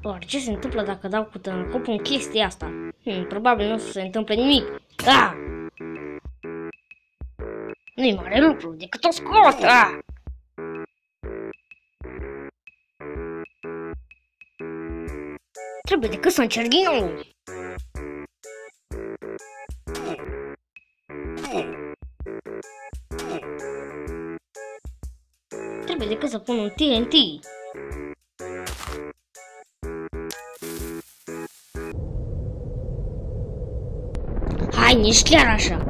Oare ce se întâmplă dacă dau cu tâncopul în chestia asta? Probabil nu o să se întâmple nimic. Da! Nu-i mare lucru decât o scot! Da! Trebuie decât să încerc din nou. Trebuie decât să pun un TNT. Hai, nici chiar așa.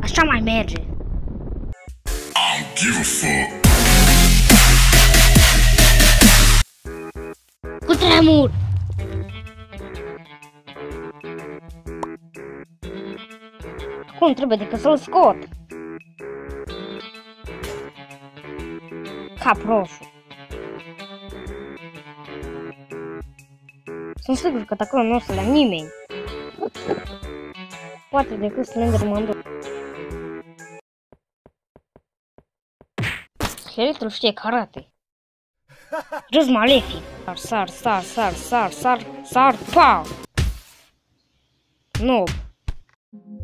Așa mai merge. I don't give a fuck. Cu tremur. Acum trebuie decât să-l scot. Cap roșu. Sunt sigur că de acolo nu o să le ia nimeni. Poate decât Slenderman 2. Skeletul știe karate. Râs malefic. Sar, pau! Nu.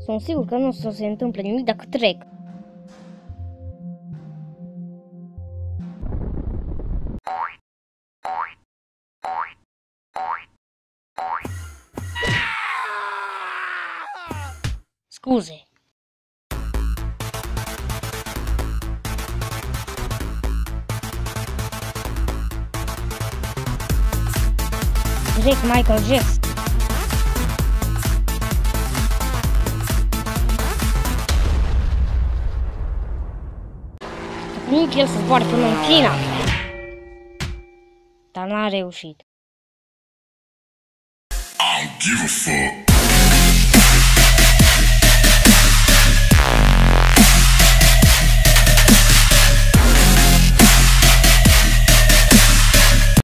Sunt sigur că nu o să se întâmple nimic dacă trec. Scuze. Direct Michael Jackson. Nici el să zboare până în China. Dar n-a reușit. I don't give a fuck.